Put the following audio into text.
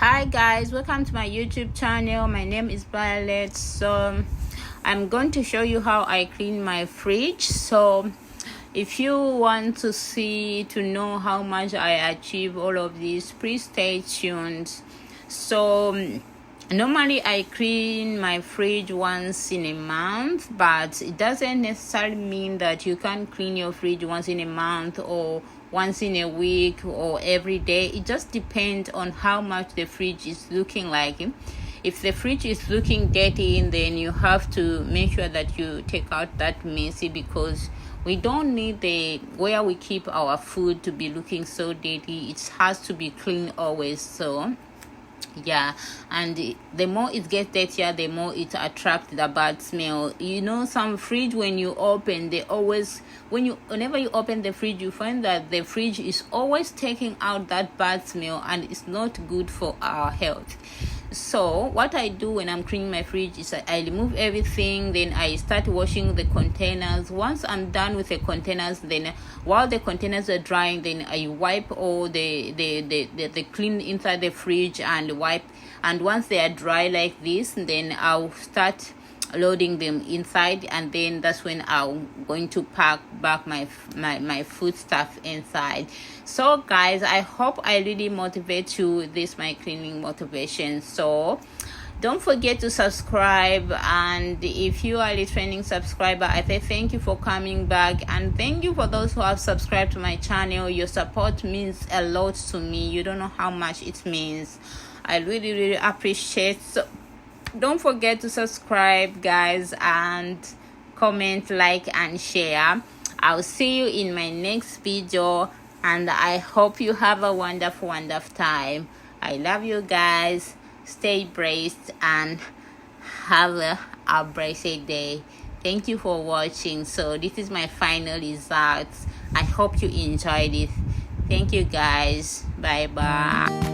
Hi guys, welcome to my YouTube channel. My name is Violet. So I'm going to show you how I clean my fridge. So if you want to know how much I achieve all of these, please stay tuned. So normally I clean my fridge once in a month, but it doesn't necessarily mean that you can clean your fridge once in a month or once in a week or every day. It just depends on how much the fridge is looking like. If the fridge is looking dirty, then you have to make sure that you take out that messy, because we don't need the where we keep our food to be looking so dirty. It has to be clean always. So yeah, and the more it gets dirtier, the more it attracts the bad smell. Some fridge, when you open, whenever you open the fridge, you find that the fridge is always taking out that bad smell, and it's not good for our health. So what I do when I'm cleaning my fridge is I remove everything, then I start washing the containers. Once I'm done with the containers, then while the containers are drying, then I wipe all the clean inside the fridge and wipe. And once they are dry like this, then I'll start loading them inside, and then that's when I'm going to pack back my food stuff inside. So guys, I hope I really motivate you. This my cleaning motivation. So don't forget to subscribe, and if you are a returning subscriber, I say thank you for coming back, and thank you for those who have subscribed to my channel. Your support means a lot to me. You don't know how much it means. I really appreciate. So don't forget to subscribe, guys, and comment, like, and share. I'll see you in my next video, and I hope you have a wonderful time. I love you guys. Stay blessed and have a blessed day. Thank you for watching. So this is my final results. I hope you enjoyed it. Thank you guys. Bye bye.